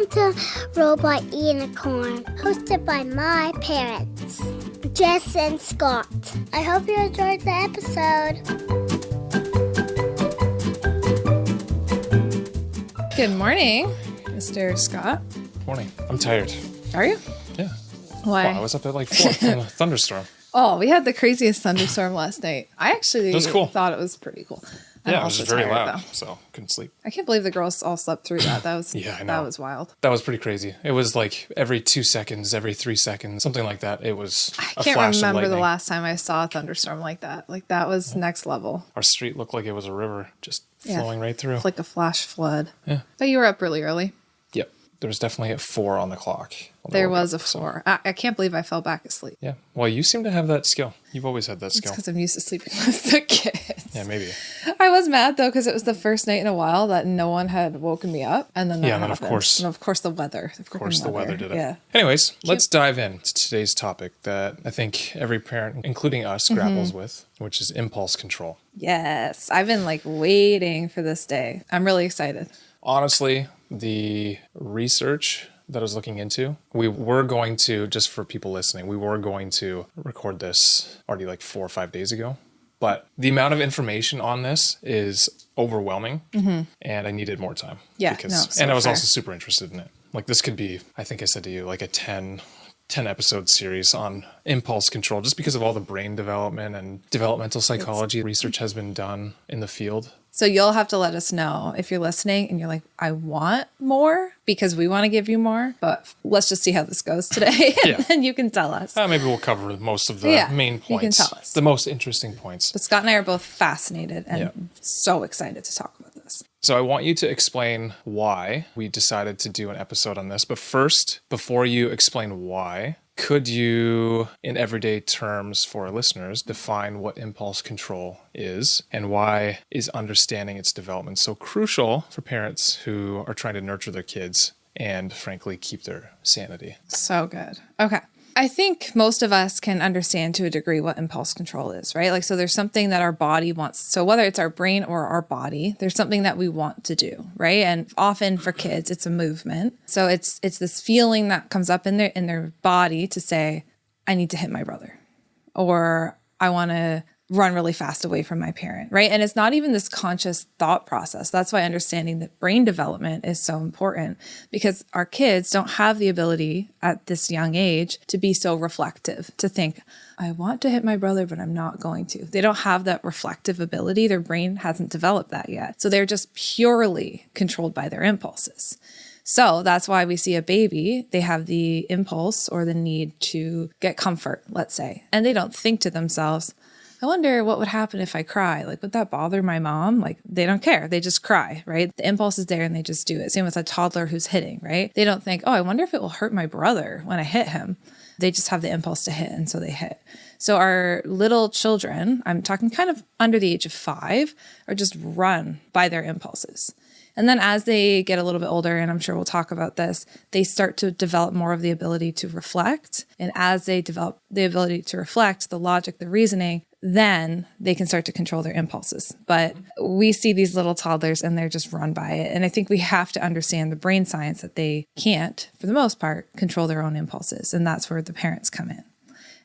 Welcome to Robot Unicorn, hosted by my parents, Jess and Scott. I hope you enjoyed the episode. Good morning, Mr. Scott. Morning. I'm tired. Are you? Yeah. Why? Well, I was up at like 4 from a thunderstorm. Oh, we had the craziest thunderstorm last night. I actually thought it was pretty cool. Yeah, it was just very loud, so couldn't sleep. I can't believe the girls all slept through that. That was yeah, I know. That was wild. That was pretty crazy. It was like every 2 seconds, every 3 seconds, something like that. It was I can't remember the last time I saw a thunderstorm like that. Like that was next level. Our street looked like it was a river just flowing right through. Like a flash flood. Yeah. But you were up really early. Yep. There was definitely a 4 on the clock. There was a 4. I can't believe I fell back asleep. Yeah. Well, you seem to have that skill. You've always had that skill. It's because I'm used to sleeping with the kids. Yeah, maybe. I was mad though because it was the first night in a while that no one had woken me up, and then and then of course the weather. The weather did it. Yeah. Anyways, let's dive into today's topic that I think every parent, including us, grapples with, which is impulse control. Yes, I've been like waiting for this day. I'm really excited. Honestly, the research that I was looking into, we were going to, just for people listening, we were going to record this already like 4 or 5 days ago. But the amount of information on this is overwhelming, and I needed more time. Yeah, and I was also super interested in it. Like this could be, I think I said to you, like a 10 episode series on impulse control, just because of all the brain development and developmental psychology research has been done in the field. So you'll have to let us know if you're listening and you're like, I want more because we want to give you more, but let's just see how this goes today. And then you can tell us. Maybe we'll cover most of the main points. You can tell us. The most interesting points. But Scott and I are both fascinated and so excited to talk about this. So I want you to explain why we decided to do an episode on this. But first, before you explain why, could you, in everyday terms for our listeners, define what impulse control is and why is understanding its development so crucial for parents who are trying to nurture their kids and, frankly, keep their sanity? So good. Okay. I think most of us can understand to a degree what impulse control is, right? Like, so there's something that our body wants. So whether it's our brain or our body, there's something that we want to do, right? And often for kids, it's a movement. So it's this feeling that comes up in their body to say, I need to hit my brother, or I want to run really fast away from my parent, right? And it's not even this conscious thought process. That's why understanding that brain development is so important, because our kids don't have the ability at this young age to be so reflective, to think, I want to hit my brother, but I'm not going to. They don't have that reflective ability. Their brain hasn't developed that yet. So they're just purely controlled by their impulses. So that's why we see a baby, they have the impulse or the need to get comfort, let's say, and they don't think to themselves, I wonder what would happen if I cry. Like, would that bother my mom? Like, they don't care. They just cry, right? The impulse is there and they just do it. Same with a toddler who's hitting, right? They don't think, oh, I wonder if it will hurt my brother when I hit him. They just have the impulse to hit, and so they hit. So our little children, I'm talking kind of under the age of 5, are just run by their impulses. And then as they get a little bit older, and I'm sure we'll talk about this, they start to develop more of the ability to reflect. And as they develop the ability to reflect, the logic, the reasoning, then they can start to control their impulses. But we see these little toddlers and they're just run by it. And I think we have to understand the brain science that they can't, for the most part, control their own impulses. And that's where the parents come in.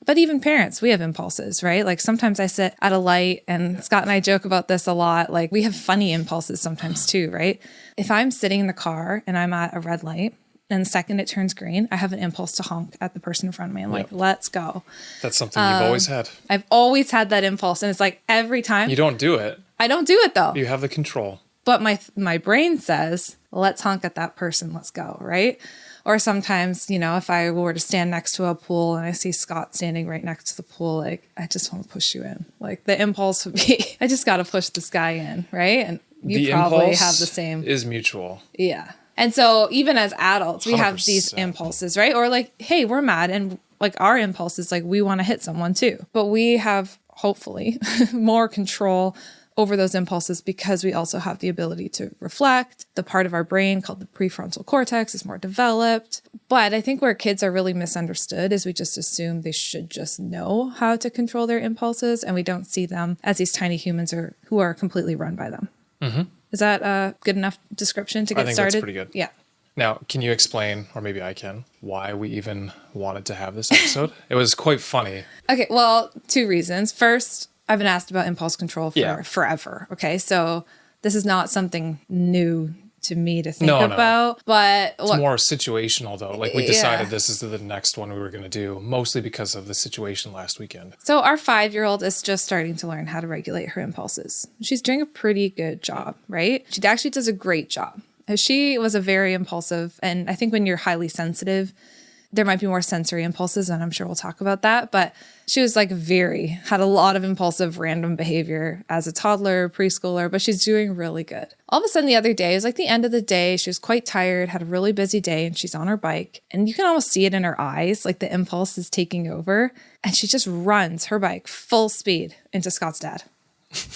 But even parents, we have impulses, right? Like sometimes I sit at a light, and Scott and I joke about this a lot. Like we have funny impulses sometimes too, right? If I'm sitting in the car and I'm at a red light, and the second it turns green, I have an impulse to honk at the person in front of me. I'm like, let's go. That's something you've always had. I've always had that impulse. And it's like every time. You don't do it. I don't do it though. You have the control. But my brain says, let's honk at that person. Let's go, right? Or sometimes, if I were to stand next to a pool and I see Scott standing right next to the pool, like, I just want to push you in. Like the impulse would be, I just got to push this guy in, right? And you probably have the same. Is mutual. Yeah. And so even as adults, we 100%. have these impulses, right? Or like, hey, we're mad. And like our impulse is like, we want to hit someone too. But we have hopefully more control over those impulses because we also have the ability to reflect. The part of our brain called the prefrontal cortex is more developed. But I think where kids are really misunderstood is we just assume they should just know how to control their impulses, and we don't see them as these tiny humans who are completely run by them. Mm-hmm. Is that a good enough description to get started? I think that's pretty good. Yeah. Now, can you explain, or maybe I can, why we even wanted to have this episode? It was quite funny. Okay, well, 2 reasons. First, I've been asked about impulse control for forever. Okay, so this is not something new to me to think about. But it's more situational, though. Like, we decided this is the next one we were going to do, mostly because of the situation last weekend. So our 5-year-old is just starting to learn how to regulate her impulses. She's doing a pretty good job, right? She actually does a great job. She was a very impulsive, and I think when you're highly sensitive, there might be more sensory impulses, and I'm sure we'll talk about that. But she was like had a lot of impulsive random behavior as a toddler, preschooler, but she's doing really good. All of a sudden the other day, it was like the end of the day. She was quite tired, had a really busy day, and she's on her bike. And you can almost see it in her eyes, like the impulse is taking over. And she just runs her bike full speed into Scott's dad,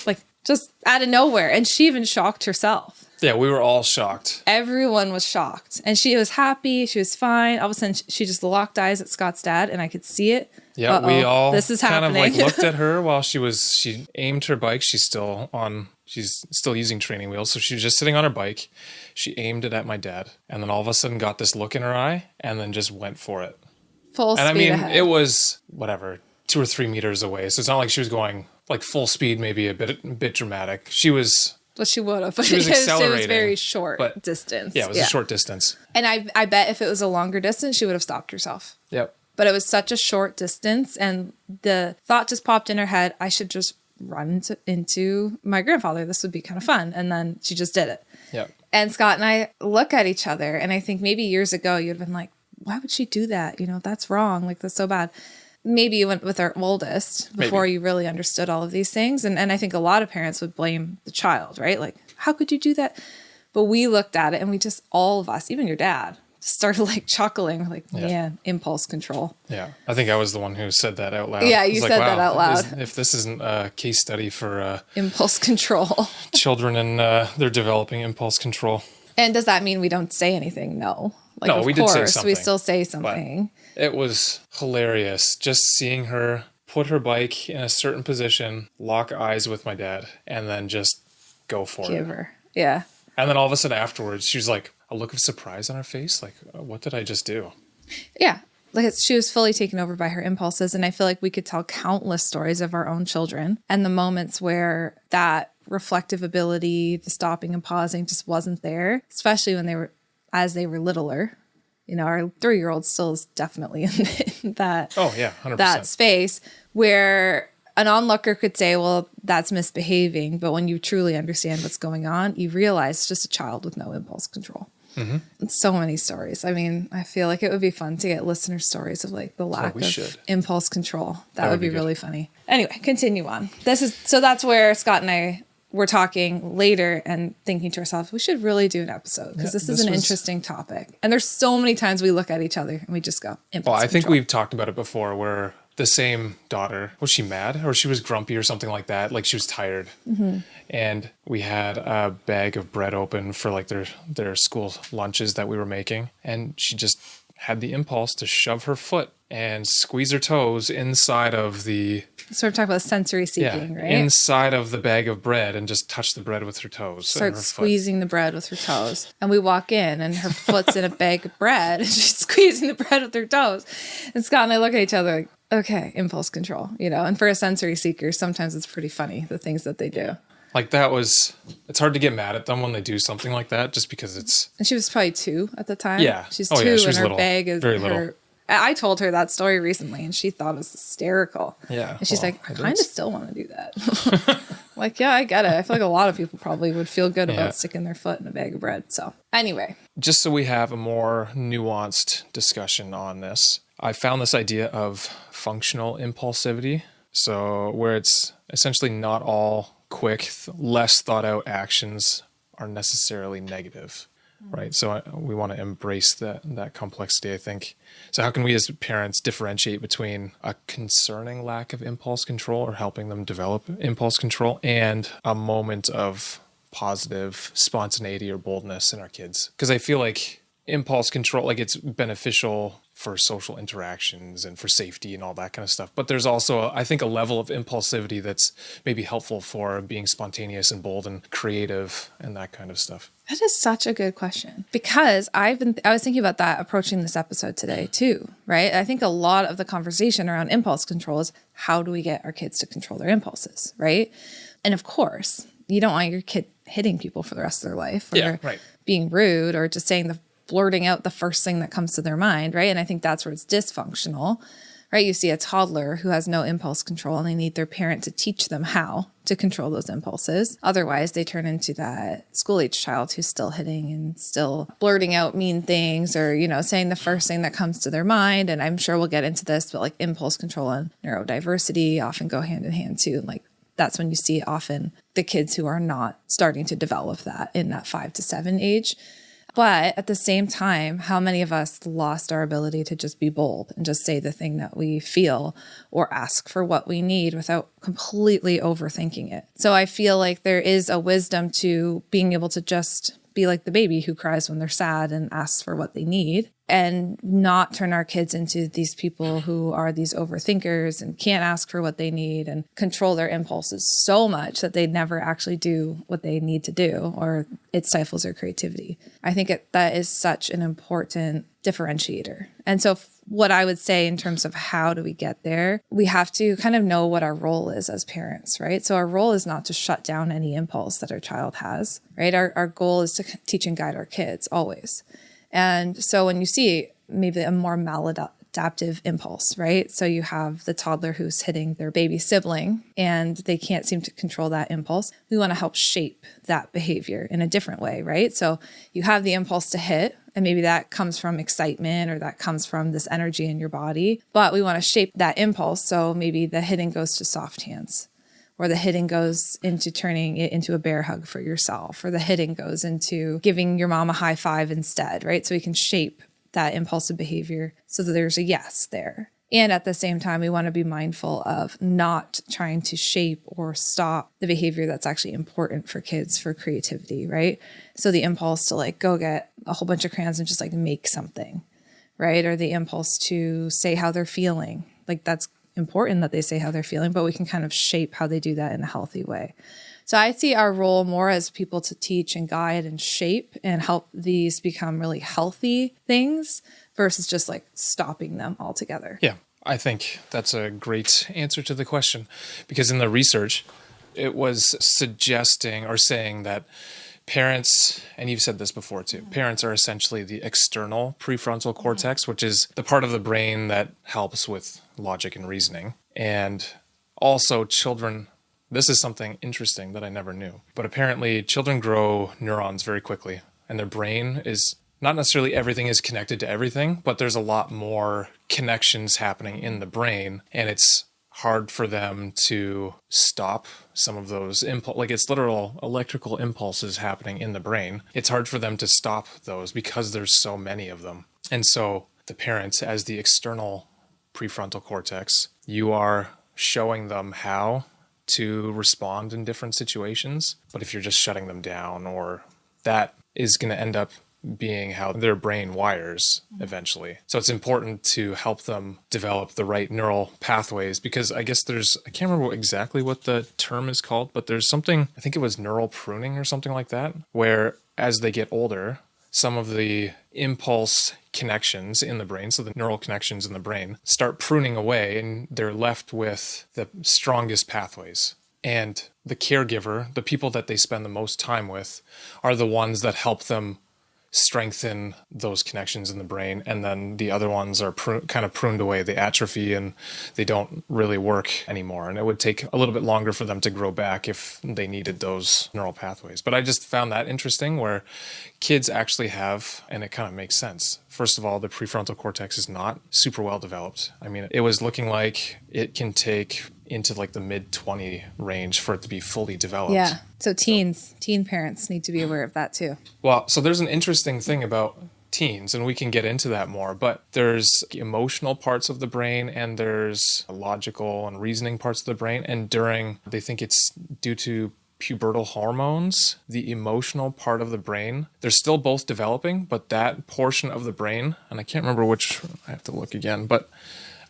like just out of nowhere. And she even shocked herself. Yeah, we were all shocked. Everyone was shocked. And she was happy. She was fine. All of a sudden, she just locked eyes at Scott's dad, and I could see it. Yeah, we all this is kind happening. of like looked at her while she aimed her bike. She's still using training wheels. So she was just sitting on her bike. She aimed it at my dad, and then all of a sudden got this look in her eye and then just went for it. Full speed ahead. It was 2 or 3 meters away. So it's not like she was going like full speed, maybe a bit dramatic. She was... Well, she would have. She was accelerating. It was very short distance. Yeah, it was a short distance. And I bet if it was a longer distance, she would have stopped herself. Yep. But it was such a short distance, and the thought just popped in her head, I should just run into my grandfather. This would be kind of fun. And then she just did it. Yep. And Scott and I look at each other, and I think maybe years ago you'd have been like, why would she do that? That's wrong. Like, that's so bad. Maybe you went with our oldest before you really understood all of these things. And I think a lot of parents would blame the child, right? Like, how could you do that? But we looked at it, and we just, all of us, even your dad, just started like chuckling, like, man, impulse control. Yeah. I think I was the one who said that out loud. Yeah, you said that out loud. If this isn't a case study for impulse control, children and their developing impulse control. And does that mean we don't say anything? No. Like, no, of we course, did say something. we still say something. It was hilarious just seeing her put her bike in a certain position, lock eyes with my dad, and then just go for it. Give her. Yeah. And then all of a sudden afterwards, she was like, a look of surprise on her face. Like, what did I just do? Yeah. Like, she was fully taken over by her impulses. And I feel like we could tell countless stories of our own children and the moments where that reflective ability, the stopping and pausing just wasn't there, especially when as they were littler. Our 3-year-old still is definitely in that, 100%. that space where an onlooker could say, well, that's misbehaving. But when you truly understand what's going on, you realize it's just a child with no impulse control. Mm-hmm. So many stories. I mean, I feel like it would be fun to get listener stories of like the lack of impulse control. That would be really funny. Anyway, continue on. So that's where Scott and I were talking later and thinking to ourselves, we should really do an episode because this is an interesting topic. And there's so many times we look at each other and we just go, impulse I think control. we've talked about it before where the same daughter, was she mad or she was grumpy or something like that? Like she was tired. Mm-hmm. And we had a bag of bread open for like their school lunches that we were making. And she just had the impulse to shove her foot and squeeze her toes inside of the... So we're talking about sensory seeking, right? Inside of the bag of bread and just touch the bread with her toes. Start squeezing the bread with her toes. And we walk in and her foot's in a bag of bread and she's squeezing the bread with her toes. And Scott and I look at each other like, okay, impulse control, and for a sensory seeker, sometimes it's pretty funny, the things that they do. Like it's hard to get mad at them when they do something like that just because it's... And she was probably 2 at the time. Yeah. She's 2 she was and her little. bag is very little. I told her that story recently and she thought it was hysterical. Yeah. And she's like, I kind of still want to do that. Like, yeah, I get it. I feel like a lot of people probably would feel good about sticking their foot in a bag of bread. So anyway. Just so we have a more nuanced discussion on this, I found this idea of functional impulsivity. So where it's essentially not all quick, less thought out actions are necessarily negative. Right. So we want to embrace that complexity, I think. So how can we as parents differentiate between a concerning lack of impulse control or helping them develop impulse control and a moment of positive spontaneity or boldness in our kids? Because I feel like impulse control, like it's beneficial for social interactions and for safety and all that kind of stuff. But there's also, I think, a level of impulsivity that's maybe helpful for being spontaneous and bold and creative and that kind of stuff. That is such a good question, because I was thinking about that approaching this episode today too, right? I think a lot of the conversation around impulse control is how do we get our kids to control their impulses, right? And of course, you don't want your kid hitting people for the rest of their life, or being rude, or just blurting out the first thing that comes to their mind, right? And I think that's where it's dysfunctional, right? You see a toddler who has no impulse control and they need their parent to teach them how to control those impulses. Otherwise, they turn into that school-age child who's still hitting and still blurting out mean things, or, saying the first thing that comes to their mind. And I'm sure we'll get into this, but like impulse control and neurodiversity often go hand in hand too. Like that's when you see often the kids who are not starting to develop that in that 5 to 7 age. But at the same time, how many of us lost our ability to just be bold and just say the thing that we feel or ask for what we need without completely overthinking it? So I feel like there is a wisdom to being able to just be like the baby who cries when they're sad and asks for what they need, and not turn our kids into these people who are these overthinkers and can't ask for what they need and control their impulses so much that they never actually do what they need to do, or it stifles their creativity. I think that is such an important differentiator. And so what I would say in terms of how do we get there, we have to kind of know what our role is as parents, right? So our role is not to shut down any impulse that our child has, right? Our goal is to teach and guide our kids always. And so when you see maybe a more maladaptive impulse, right? So you have the toddler who's hitting their baby sibling and they can't seem to control that impulse. We want to help shape that behavior in a different way, right? So you have the impulse to hit, and maybe that comes from excitement or that comes from this energy in your body, but we want to shape that impulse. So maybe the hitting goes to soft hands, or the hitting goes into turning it into a bear hug for yourself, or the hitting goes into giving your mom a high five instead, right? So we can shape that impulsive behavior so that there's a yes there. And at the same time, we want to be mindful of not trying to shape or stop the behavior that's actually important for kids for creativity, right? So the impulse to go get a whole bunch of crayons and just make something, right? Or the impulse to say how they're feeling. That's important that they say how they're feeling, but we can kind of shape how they do that in a healthy way. So I see our role more as people to teach and guide and shape and help these become really healthy things versus just stopping them altogether. Yeah, I think that's a great answer to the question, because in the research, it was suggesting or saying that parents, and you've said this before too, parents are essentially the external prefrontal cortex, which is the part of the brain that helps with logic and reasoning. And also children, this is something interesting that I never knew, but apparently children grow neurons very quickly, and their brain is not necessarily everything is connected to everything, but there's a lot more connections happening in the brain, and it's hard for them to stop some of those it's literal electrical impulses happening in the brain. It's hard for them to stop those because there's so many of them. And so the parents, as the external prefrontal cortex, you are showing them how to respond in different situations. But if you're just shutting them down, or that is going to end up being how their brain wires eventually. So it's important to help them develop the right neural pathways, because I guess I can't remember exactly what the term is called, but there's something, I think it was neural pruning or something like that, where as they get older, some of the impulse connections in the brain, so the neural connections in the brain, start pruning away, and they're left with the strongest pathways. And the caregiver, the people that they spend the most time with, are the ones that help them strengthen those connections in the brain, and then the other ones are kind of pruned away. They atrophy and they don't really work anymore, and it would take a little bit longer for them to grow back if they needed those neural pathways. But I just found that interesting, where kids actually have, and it kind of makes sense. First of all, the prefrontal cortex is not super well developed. I mean, it was looking like it can take into the mid-20 range for it to be fully developed. Yeah. So teen parents need to be aware of that too. Well, so there's an interesting thing about teens, and we can get into that more, but there's emotional parts of the brain and there's logical and reasoning parts of the brain. And they think it's due to pubertal hormones, the emotional part of the brain, they're still both developing, but that portion of the brain, and I can't remember which, I have to look again, but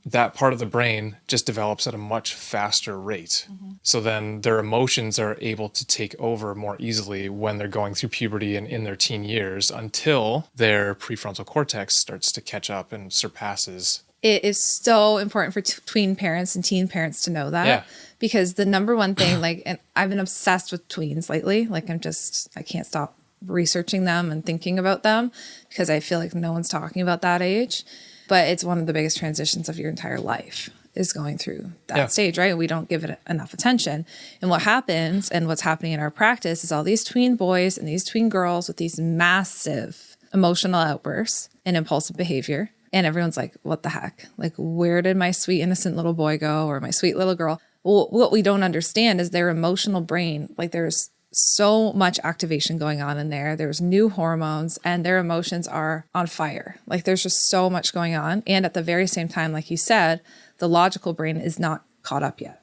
that part of the brain just develops at a much faster rate. So then their emotions are able to take over more easily when they're going through puberty and in their teen years until their prefrontal cortex starts to catch up and surpasses. It is so important for tween parents and teen parents to know that. Yeah. Because the number one thing, and I've been obsessed with tweens lately. I can't stop researching them and thinking about them because I feel like no one's talking about that age. But it's one of the biggest transitions of your entire life is going through that stage, right? We don't give it enough attention. And what happens and what's happening in our practice is all these tween boys and these tween girls with these massive emotional outbursts and impulsive behavior. And everyone's like, what the heck? Like, where did my sweet, innocent little boy go or my sweet little girl? Well, what we don't understand is their emotional brain, there's so much activation going on in there. There's new hormones and their emotions are on fire. There's just so much going on. And at the very same time, like you said, the logical brain is not caught up yet.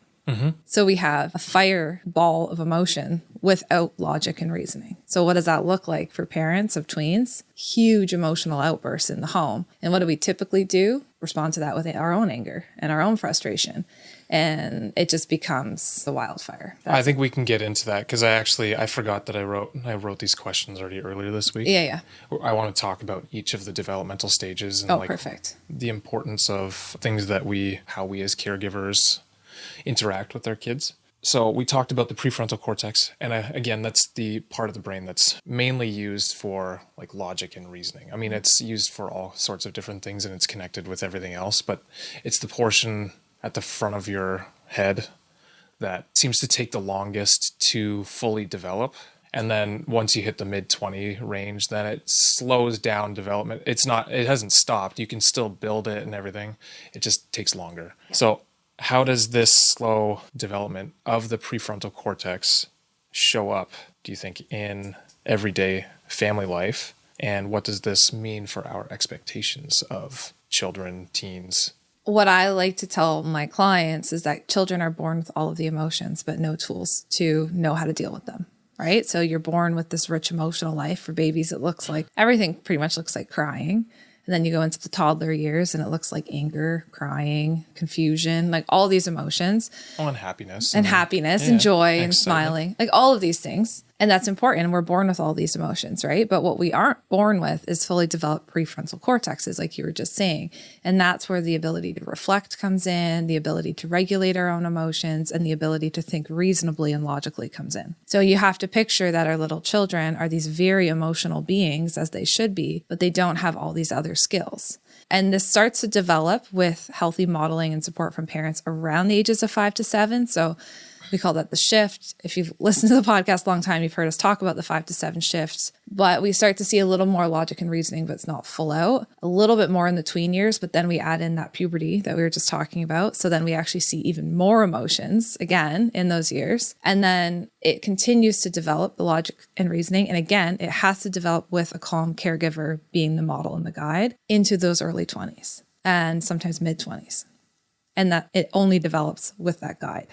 So we have a fireball of emotion without logic and reasoning. So what does that look like for parents of tweens? Huge emotional outbursts in the home. And what do we typically do? Respond to that with our own anger and our own frustration. And it just becomes a wildfire. I think we can get into that because I forgot that I wrote these questions already earlier this week. Yeah. I want to talk about each of the developmental stages and perfect. The importance of things that how we as caregivers interact with our kids. So we talked about the prefrontal cortex. And again, that's the part of the brain that's mainly used for logic and reasoning. I mean, it's used for all sorts of different things and it's connected with everything else, but it's the portion at the front of your head that seems to take the longest to fully develop. And then once you hit the mid-20 range, then it slows down development. It hasn't stopped. You can still build it and everything. It just takes longer. Yeah. So how does this slow development of the prefrontal cortex show up, do you think, in everyday family life? And what does this mean for our expectations of children, teens? What I like to tell my clients is that children are born with all of the emotions, but no tools to know how to deal with them, right? So you're born with this rich emotional life. For babies, it looks like everything pretty much looks like crying. And then you go into the toddler years and it looks like anger, crying, confusion, all these emotions. Oh, and happiness. And happiness and joy and smiling, all of these things. And that's important. And we're born with all these emotions, right? But what we aren't born with is fully developed prefrontal cortexes, like you were just saying. And that's where the ability to reflect comes in, the ability to regulate our own emotions, and the ability to think reasonably and logically comes in. So you have to picture that our little children are these very emotional beings, as they should be, but they don't have all these other skills. And this starts to develop with healthy modeling and support from parents around the ages of 5 to 7. So we call that the shift. If you've listened to the podcast a long time, you've heard us talk about the 5 to 7 shifts. But we start to see a little more logic and reasoning, but it's not full out. A little bit more in the tween years, but then we add in that puberty that we were just talking about. So then we actually see even more emotions again in those years. And then it continues to develop the logic and reasoning. And again, it has to develop with a calm caregiver being the model and the guide into those early 20s and sometimes mid 20s. And that it only develops with that guide.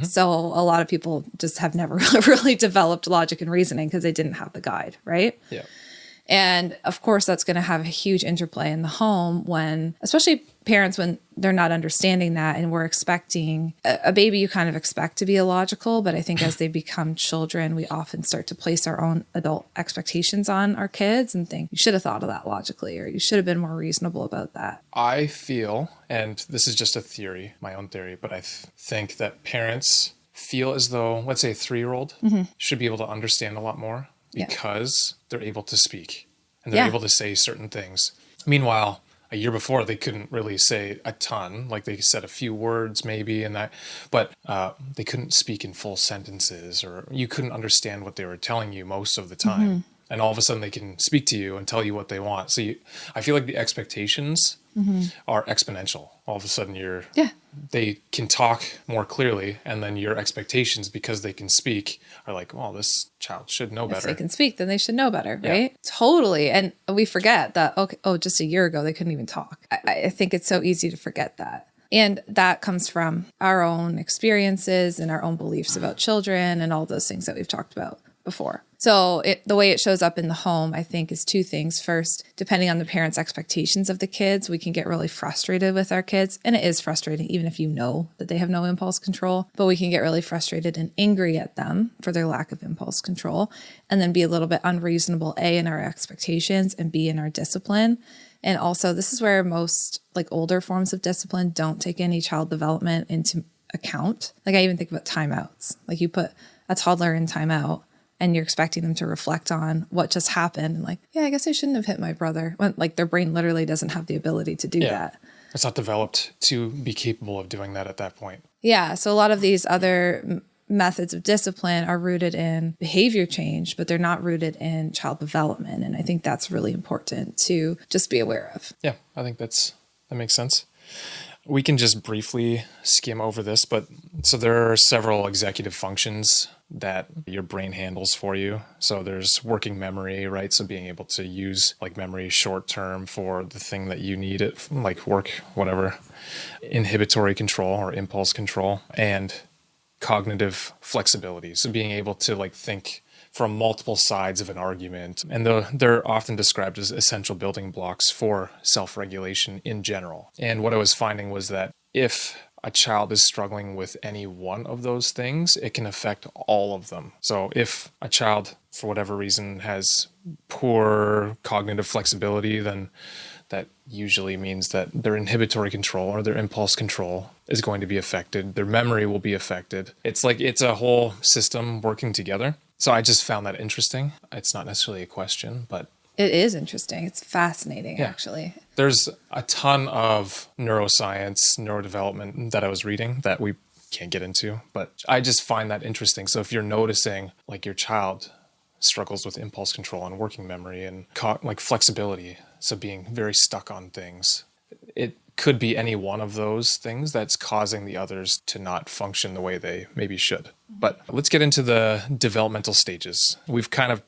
So a lot of people just have never really developed logic and reasoning because they didn't have the guide, right? Yeah. And of course, that's going to have a huge interplay in the home when, especially parents, when they're not understanding that and we're expecting a baby, you kind of expect to be illogical. But I think as they become children, we often start to place our own adult expectations on our kids and think, you should have thought of that logically, or you should have been more reasonable about that. I feel, and this is just a theory, my own theory, but I think that parents feel as though, let's say a 3-year-old should be able to understand a lot more because they're able to speak and they're able to say certain things. Meanwhile, a year before, they couldn't really say a ton. They said a few words maybe, but they couldn't speak in full sentences, or you couldn't understand what they were telling you most of the time. And all of a sudden they can speak to you and tell you what they want. So I feel like the expectations are exponential. All of a sudden they can talk more clearly, and then your expectations, because they can speak, are like, well, this child should know better. If they can speak, then they should know better, right? Totally. And we forget that, just a year ago, they couldn't even talk. I think it's so easy to forget that. And that comes from our own experiences and our own beliefs about children and all those things that we've talked about before. So the way it shows up in the home, I think, is two things. First, depending on the parents' expectations of the kids, we can get really frustrated with our kids. And it is frustrating, even if you know that they have no impulse control. But we can get really frustrated and angry at them for their lack of impulse control. And then be a little bit unreasonable, A, in our expectations, and B, in our discipline. And also, this is where most older forms of discipline don't take any child development into account. I even think about timeouts. You put a toddler in timeout, and you're expecting them to reflect on what just happened. And I guess I shouldn't have hit my brother. When, their brain literally doesn't have the ability to do that. It's not developed to be capable of doing that at that point. Yeah. So a lot of these other methods of discipline are rooted in behavior change, but they're not rooted in child development. And I think that's really important to just be aware of. Yeah, I think that makes sense. We can just briefly skim over this, but so there are several executive functions that your brain handles for you. So there's working memory, right? So being able to use memory short term for the thing that you need it, work, whatever. Inhibitory control or impulse control, and cognitive flexibility. So being able to think from multiple sides of an argument. And they're often described as essential building blocks for self-regulation in general. And what I was finding was that if a child is struggling with any one of those things, it can affect all of them. So if a child, for whatever reason, has poor cognitive flexibility, then that usually means that their inhibitory control or their impulse control is going to be affected. Their memory will be affected. It's it's a whole system working together. So I just found that interesting. It's not necessarily a question, but it is interesting. It's fascinating, actually. There's a ton of neuroscience, neurodevelopment that I was reading that we can't get into, but I just find that interesting. So if you're noticing your child struggles with impulse control and working memory and flexibility, so being very stuck on things, it could be any one of those things that's causing the others to not function the way they maybe should. But let's get into the developmental stages. We've kind of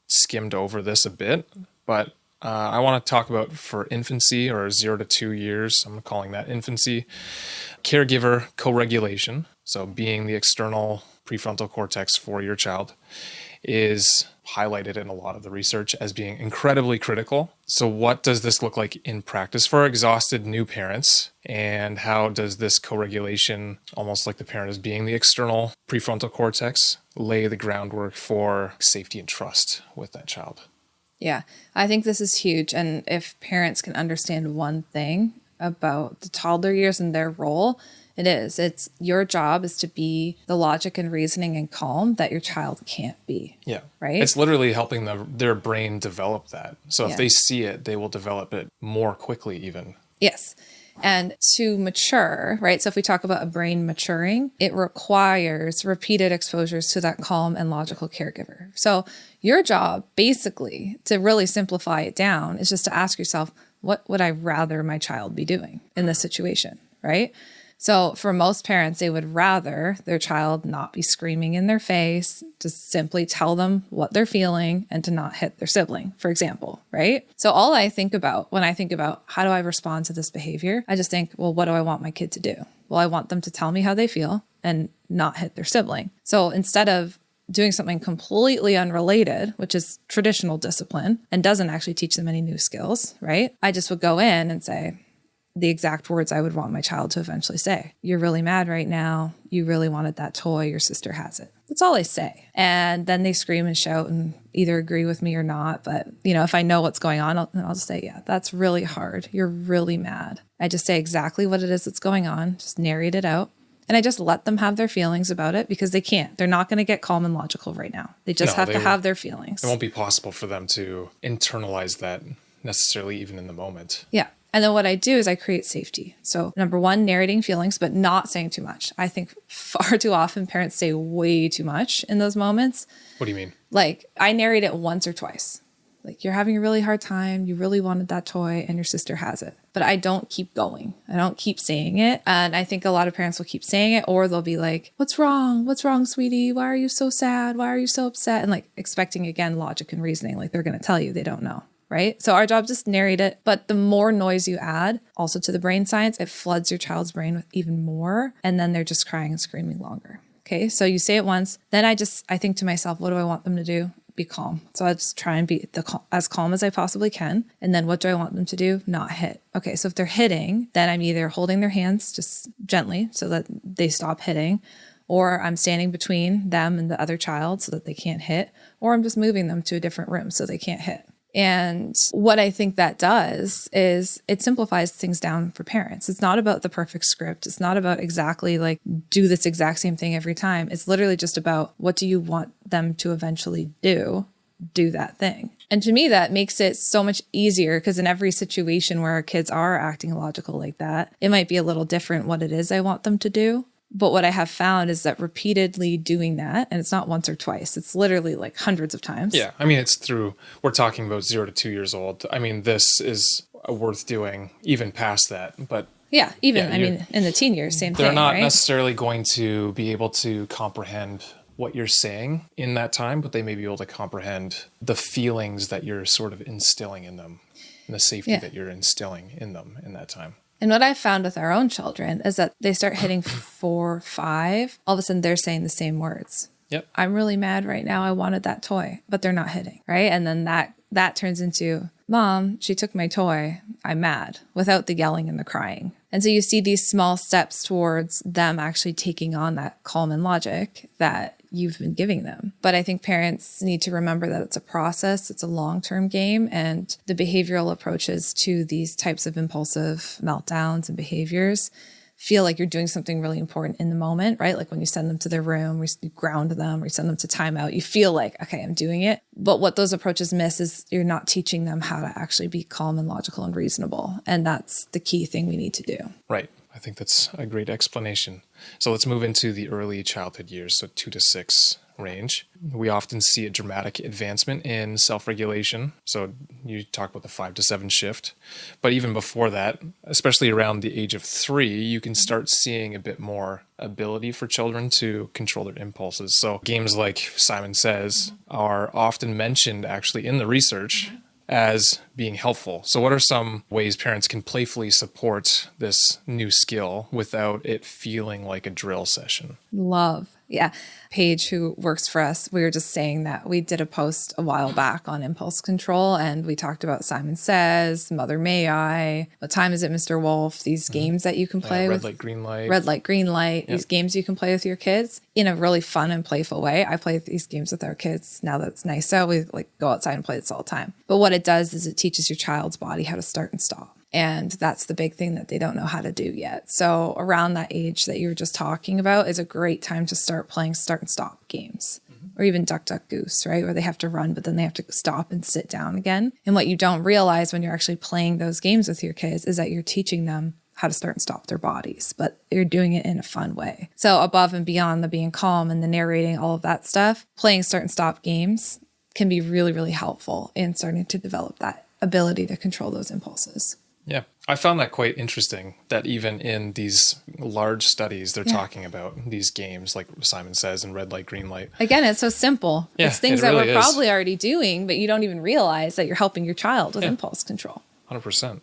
skimmed over this a bit, but I want to talk about for infancy, or 0 to 2 years, I'm calling that infancy, caregiver co-regulation. So being the external prefrontal cortex for your child is highlighted in a lot of the research as being incredibly critical. So what does this look like in practice for exhausted new parents? And how does this co-regulation, almost like the parent as being the external prefrontal cortex, lay the groundwork for safety and trust with that child? Yeah, I think this is huge. And if parents can understand one thing about the toddler years and their role, it's your job is to be the logic and reasoning and calm that your child can't be. Yeah. Right. It's literally helping their brain develop that. So if they see it, they will develop it more quickly even. Yes. And to mature, right? So if we talk about a brain maturing, it requires repeated exposures to that calm and logical caregiver. So your job, basically, to really simplify it down, is just to ask yourself, what would I rather my child be doing in this situation, right? So for most parents, they would rather their child not be screaming in their face, just simply tell them what they're feeling and to not hit their sibling, for example, right? So all I think about when I think about how do I respond to this behavior, I just think, well, what do I want my kid to do? Well, I want them to tell me how they feel and not hit their sibling. So instead of doing something completely unrelated, which is traditional discipline and doesn't actually teach them any new skills, right? I just would go in and say, the exact words I would want my child to eventually say. You're really mad right now. You really wanted that toy. Your sister has it. That's all I say. And then they scream and shout and either agree with me or not. But, if I know what's going on, I'll just say, yeah, that's really hard. You're really mad. I just say exactly what it is that's going on. Just narrate it out. And I just let them have their feelings about it because they can't. They're not going to get calm and logical right now. They just have to have their feelings. It won't be possible for them to internalize that necessarily even in the moment. Yeah. And then what I do is I create safety. So number one, narrating feelings, but not saying too much. I think far too often parents say way too much in those moments. What do you mean? I narrate it once or twice. You're having a really hard time. You really wanted that toy and your sister has it. But I don't keep going. I don't keep saying it. And I think a lot of parents will keep saying it, or they'll be like, what's wrong? What's wrong, sweetie? Why are you so sad? Why are you so upset? And expecting, again, logic and reasoning. They're going to tell you they don't know. right? So our job is to narrate it, but the more noise you add also to the brain science, it floods your child's brain with even more. And then they're just crying and screaming longer. Okay. So you say it once, then I think to myself, what do I want them to do? Be calm. So I just try and be as calm as I possibly can. And then what do I want them to do? Not hit. Okay. So if they're hitting, then I'm either holding their hands just gently so that they stop hitting, or I'm standing between them and the other child so that they can't hit, or I'm just moving them to a different room so they can't hit. And what I think that does is it simplifies things down for parents. It's not about the perfect script. It's not about exactly like do this exact same thing every time. It's literally just about what do you want them to eventually do that thing. And to me, that makes it so much easier because in every situation where our kids are acting illogical like that, it might be a little different what it is I want them to do. But what I have found is that repeatedly doing that, and it's not once or twice, it's literally like hundreds of times. Yeah. I mean, we're talking about 0 to 2 years old. I mean, this is worth doing even past that. But yeah, in the teen years, same thing. They're not right? necessarily going to be able to comprehend what you're saying in that time, but they may be able to comprehend the feelings that you're sort of instilling in them and the safety that you're instilling in them in that time. And what I've found with our own children is that they start hitting 4, 5. All of a sudden, they're saying the same words. Yep. I'm really mad right now. I wanted that toy, but they're not hitting, right? And then that turns into, Mom, she took my toy. I'm mad, without the yelling and the crying. And so you see these small steps towards them actually taking on that calm and logic that you've been giving them. But I think parents need to remember that it's a process, it's a long-term game, and the behavioral approaches to these types of impulsive meltdowns and behaviors feel like you're doing something really important in the moment, right? Like when you send them to their room, or you ground them, or you send them to timeout, you feel like, okay, I'm doing it. But what those approaches miss is you're not teaching them how to actually be calm and logical and reasonable. And that's the key thing we need to do. Right. I think that's a great explanation. So let's move into the early childhood years, so 2 to 6 range. We often see a dramatic advancement in self-regulation. So you talk about the 5 to 7 shift. But even before that, especially around the age of 3, you can start seeing a bit more ability for children to control their impulses. So games like Simon Says are often mentioned actually in the research as being helpful. So what are some ways parents can playfully support this new skill without it feeling like a drill session? Love. Yeah. Paige, who works for us, we were just saying that we did a post a while back on impulse control, and we talked about Simon Says, Mother May I, What Time Is It, Mr. Wolf, these games that you can play with. Red light, green light. Red light, green light, these games you can play with your kids in a really fun and playful way. I play these games with our kids now that it's nice out. We go outside and play this all the time. But what it does is it teaches your child's body how to start and stop. And that's the big thing that they don't know how to do yet. So around that age that you were just talking about is a great time to start playing start and stop games. Or even Duck, Duck, Goose, right? Where they have to run, but then they have to stop and sit down again. And what you don't realize when you're actually playing those games with your kids is that you're teaching them how to start and stop their bodies, but you're doing it in a fun way. So above and beyond the being calm and the narrating, all of that stuff, playing start and stop games can be really, really helpful in starting to develop that ability to control those impulses. Yeah, I found that quite interesting that even in these large studies, they're talking about these games like Simon Says and red light, green light. Again, it's so simple. Yeah, it's things it that really we're is. probably already doing, but you don't even realize that you're helping your child with impulse control. 100%.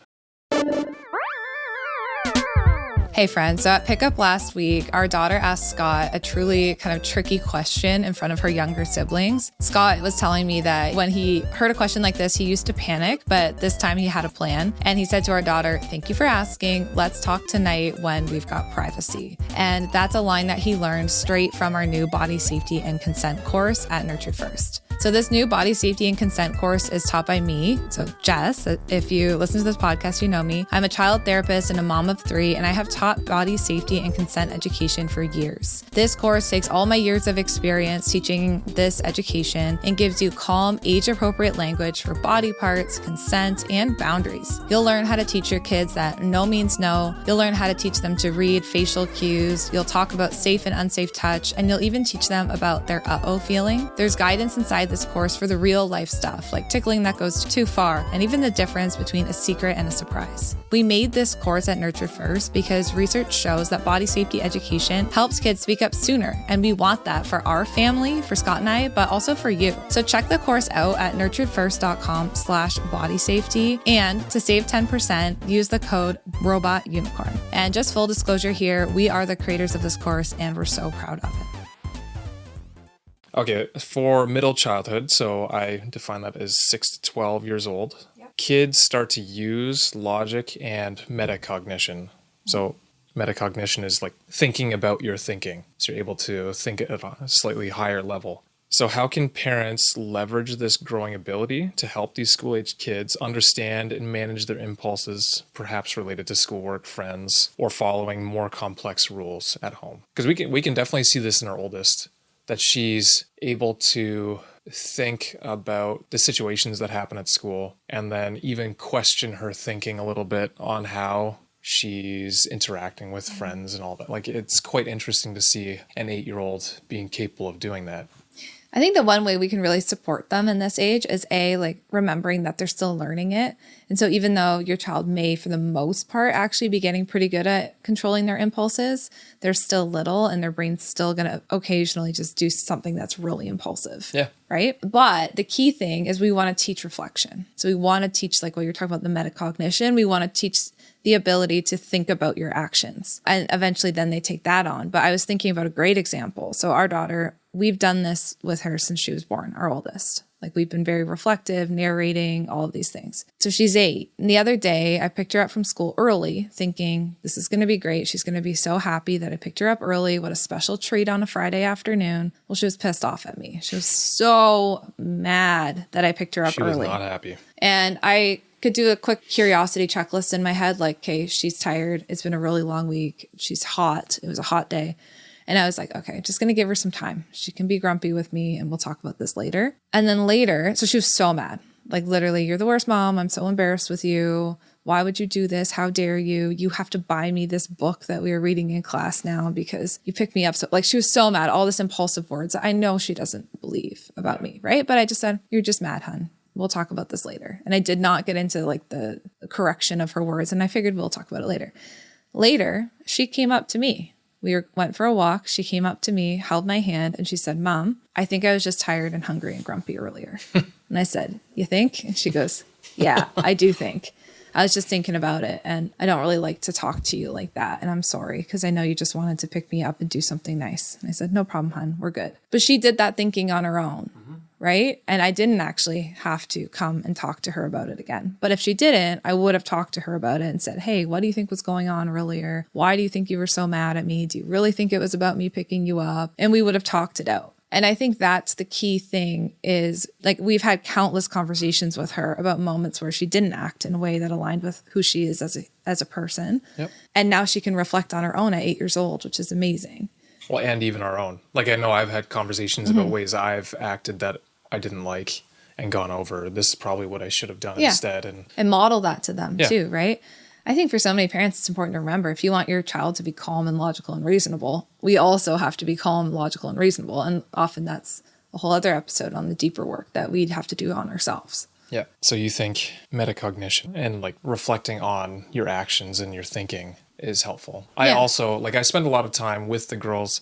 Hey friends, so at pickup last week, our daughter asked Scott a truly kind of tricky question in front of her younger siblings. Scott was telling me that when he heard a question like this, he used to panic, but this time he had a plan. And he said to our daughter, "Thank you for asking. Let's talk tonight when we've got privacy." And that's a line that he learned straight from our new body safety and consent course at Nurture First. So this new body safety and consent course is taught by me. So Jess, if you listen to this podcast, you know me. I'm a child therapist and a mom of 3, and I have taught body safety and consent education for years. This course takes all my years of experience teaching this education and gives you calm, age-appropriate language for body parts, consent, and boundaries. You'll learn how to teach your kids that no means no. You'll learn how to teach them to read facial cues. You'll talk about safe and unsafe touch, and you'll even teach them about their uh-oh feeling. There's guidance inside this course for the real life stuff, like tickling that goes too far, and even the difference between a secret and a surprise. We made this course at Nurtured First because research shows that body safety education helps kids speak up sooner, and we want that for our family, for Scott and I, but also for you. So check the course out at nurturedfirst.com/bodysafety, and to save 10%, use the code ROBOTUNICORN. And just full disclosure here, we are the creators of this course, and we're so proud of it. Okay, for middle childhood, so I define that as 6 to 12 years old, kids start to use logic and metacognition. So metacognition is like thinking about your thinking. So you're able to think at a slightly higher level. So how can parents leverage this growing ability to help these school-aged kids understand and manage their impulses, perhaps related to schoolwork, friends, or following more complex rules at home? Because we can definitely see this in our oldest, that she's able to think about the situations that happen at school and then even question her thinking a little bit on how she's interacting with friends and all that. Like, it's quite interesting to see an 8-year-old being capable of doing that. I think the one way we can really support them in this age is like remembering that they're still learning it. And so even though your child may, for the most part, actually be getting pretty good at controlling their impulses, they're still little and their brain's still going to occasionally just do something that's really impulsive. Yeah. Right. But the key thing is we want to teach reflection. So we want to teach, like what you're talking about, the metacognition. We want to teach the ability to think about your actions. And eventually then they take that on. But I was thinking about a great example. So our daughter, we've done this with her since she was born, our oldest. Like, we've been very reflective, narrating, all of these things. So she's 8. And the other day I picked her up from school early thinking this is going to be great. She's going to be so happy that I picked her up early. What a special treat on a Friday afternoon. Well, she was pissed off at me. She was so mad that I picked her up early. She was not happy. And I could do a quick curiosity checklist in my head. Like, okay, she's tired. It's been a really long week. She's hot. It was a hot day. And I was like, okay, just going to give her some time. She can be grumpy with me and we'll talk about this later. And then later, so she was so mad. Like, literally, you're the worst mom. I'm so embarrassed with you. Why would you do this? How dare you? You have to buy me this book that we are reading in class now because you picked me up. So, like, she was so mad. All this impulsive words I know she doesn't believe about me, right? But I just said, you're just mad, hun. We'll talk about this later. And I did not get into like the correction of her words. And I figured we'll talk about it later. Later, she came up to me. Went for a walk. She came up to me, held my hand, and she said, Mom, I think I was just tired and hungry and grumpy earlier. And I said, you think? And she goes, yeah, I do think. I was just thinking about it, and I don't really like to talk to you like that. And I'm sorry, because I know you just wanted to pick me up and do something nice. And I said, no problem, hon. We're good. But she did that thinking on her own. Right? And I didn't actually have to come and talk to her about it again. But if she didn't, I would have talked to her about it and said, hey, what do you think was going on earlier? Why do you think you were so mad at me? Do you really think it was about me picking you up? And we would have talked it out. And I think that's the key thing is, like, we've had countless conversations with her about moments where she didn't act in a way that aligned with who she is as a person. Yep. And now she can reflect on her own at 8 years old, which is amazing. Well, and even our own. Like, I know I've had conversations about ways I've acted that I didn't like and gone over. This is probably what I should have done instead. And model that to them too, right? I think for so many parents, it's important to remember, if you want your child to be calm and logical and reasonable, we also have to be calm, logical, and reasonable. And often that's a whole other episode on the deeper work that we'd have to do on ourselves. Yeah. So you think metacognition and like reflecting on your actions and your thinking is helpful. I also, like, I spend a lot of time with the girls,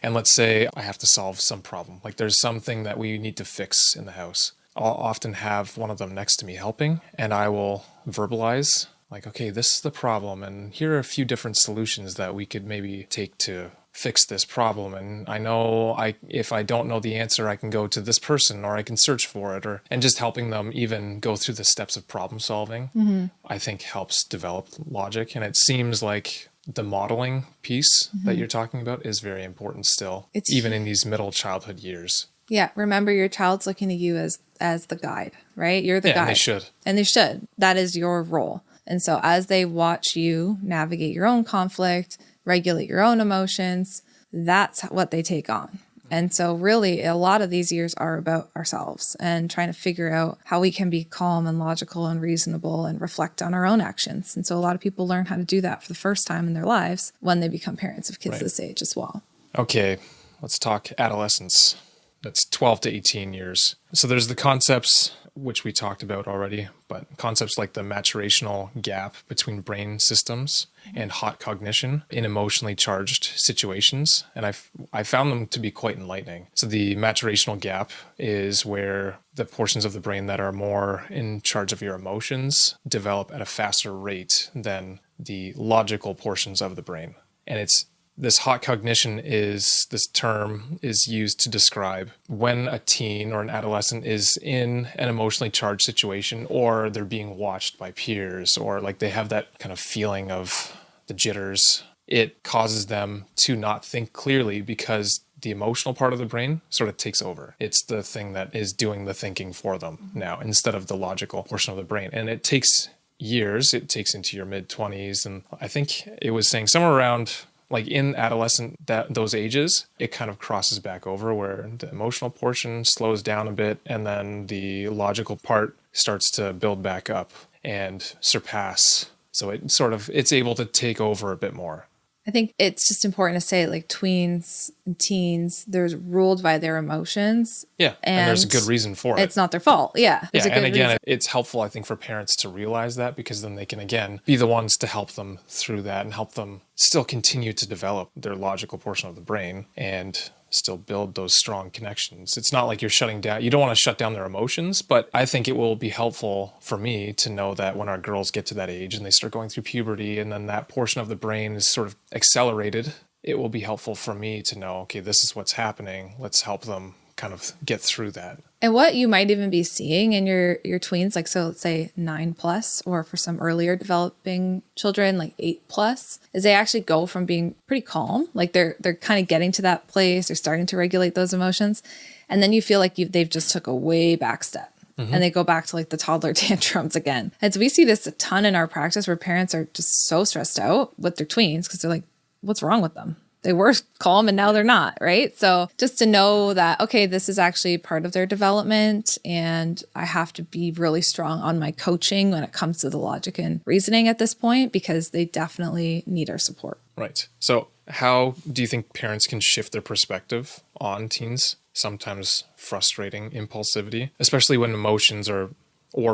and let's say I have to solve some problem. Like, there's something that we need to fix in the house. I'll often have one of them next to me helping, and I will verbalize like, okay, this is the problem, and here are a few different solutions that we could maybe take to fix this problem. And I know if I don't know the answer, I can go to this person, or I can search for it, and just helping them even go through the steps of problem solving, I think helps develop logic. And it seems like the modeling piece that you're talking about is very important still, even in these middle childhood years. Yeah. Remember, your child's looking to you as the guide, right? You're the guide. And they should. That is your role. And so as they watch you navigate your own conflict, regulate your own emotions, that's what they take on. And so really a lot of these years are about ourselves and trying to figure out how we can be calm and logical and reasonable and reflect on our own actions. And so a lot of people learn how to do that for the first time in their lives when they become parents of kids this age as well. Okay, let's talk adolescence. That's 12 to 18 years. So there's the concepts, which we talked about already, but concepts like the maturational gap between brain systems and hot cognition in emotionally charged situations. And I found them to be quite enlightening. So the maturational gap is where the portions of the brain that are more in charge of your emotions develop at a faster rate than the logical portions of the brain. And this hot cognition this term is used to describe when a teen or an adolescent is in an emotionally charged situation, or they're being watched by peers, or like they have that kind of feeling of the jitters. It causes them to not think clearly because the emotional part of the brain sort of takes over. It's the thing that is doing the thinking for them now instead of the logical portion of the brain. And it takes years. It takes into your mid-20s. And I think it was saying somewhere around like in adolescent, those ages, it kind of crosses back over where the emotional portion slows down a bit and then the logical part starts to build back up and surpass. So it's able to take over a bit more. I think it's just important to say, like, tweens and teens, they're ruled by their emotions. Yeah, and there's a good reason for it. It's not their fault. Yeah. Yeah, and again, it's helpful, I think, for parents to realize that, because then they can, again, be the ones to help them through that and help them still continue to develop their logical portion of the brain and still build those strong connections. It's not like you're shutting down. You don't want to shut down their emotions, but I think it will be helpful for me to know that when our girls get to that age and they start going through puberty and then that portion of the brain is sort of accelerated, it will be helpful for me to know, okay, this is what's happening. Let's help them kind of get through that. And what you might even be seeing in your tweens, like, so let's say 9+, or for some earlier developing children, like 8+, is they actually go from being pretty calm, like they're kind of getting to that place, they're starting to regulate those emotions, and then you feel like they've just took a way back step. Mm-hmm. And they go back to like the toddler tantrums again. And so we see this a ton in our practice where parents are just so stressed out with their tweens because they're like, what's wrong with them? They were calm and now they're not, right? So just to know that, okay, this is actually part of their development and I have to be really strong on my coaching when it comes to the logic and reasoning at this point, because they definitely need our support. Right. So how do you think parents can shift their perspective on teens' sometimes frustrating impulsivity, especially when emotions or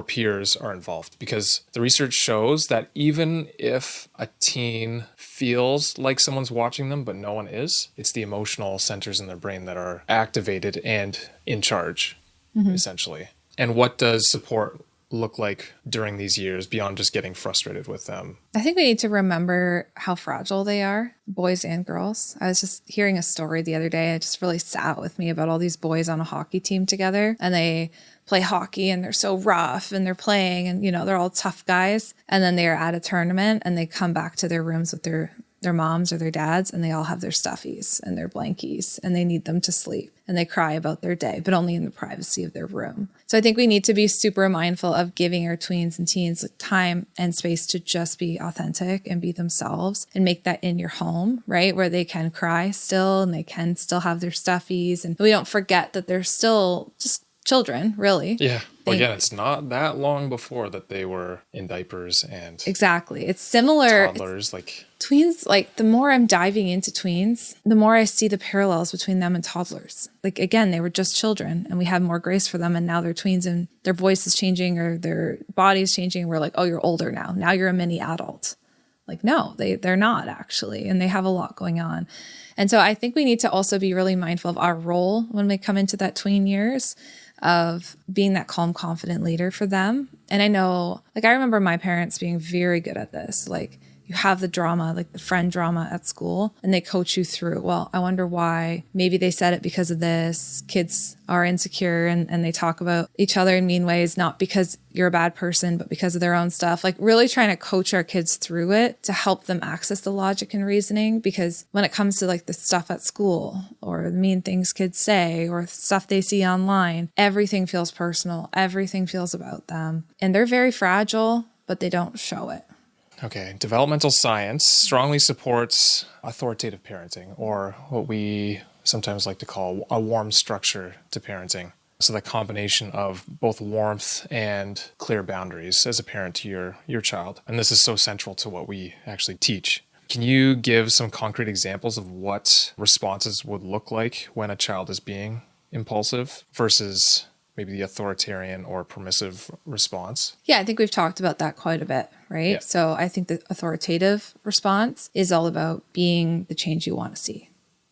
peers are involved? Because the research shows that even if a teen feels like someone's watching them, but no one is, it's the emotional centers in their brain that are activated and in charge, essentially. And what does support look like during these years beyond just getting frustrated with them? I think we need to remember how fragile they are, boys and girls. I was just hearing a story the other day. It just really sat with me about all these boys on a hockey team together, and they play hockey and they're so rough and they're playing and, you know, they're all tough guys. And then they're at a tournament and they come back to their rooms with their moms or their dads, and they all have their stuffies and their blankies and they need them to sleep. And they cry about their day, but only in the privacy of their room. So I think we need to be super mindful of giving our tweens and teens time and space to just be authentic and be themselves, and make that in your home, right? Where they can cry still and they can still have their stuffies. And we don't forget that they're still just children, really. Yeah. Well, again, it's not that long before that they were in diapers and exactly. It's similar. Toddlers, like tweens. Like, the more I'm diving into tweens, the more I see the parallels between them and toddlers. Like, again, they were just children and we have more grace for them, and now they're tweens and their voice is changing or their body is changing. And we're like, oh, you're older now. Now you're a mini adult. Like, no, they're not actually, and they have a lot going on. And so I think we need to also be really mindful of our role when we come into that tween years, of being that calm, confident leader for them. And I know, like, I remember my parents being very good at this. Like, you have the drama, like the friend drama at school, and they coach you through, well, I wonder why. Maybe they said it because of this. Kids are insecure and they talk about each other in mean ways, not because you're a bad person, but because of their own stuff. Like, really trying to coach our kids through it to help them access the logic and reasoning. Because when it comes to like the stuff at school or the mean things kids say or stuff they see online, everything feels personal. Everything feels about them. And they're very fragile, but they don't show it. Okay, developmental science strongly supports authoritative parenting, or what we sometimes like to call a warm structure to parenting. So the combination of both warmth and clear boundaries as a parent to your child. And this is so central to what we actually teach. Can you give some concrete examples of what responses would look like when a child is being impulsive versus maybe the authoritarian or permissive response? Yeah, I think we've talked about that quite a bit, right? Yeah. So I think the authoritative response is all about being the change you want to see,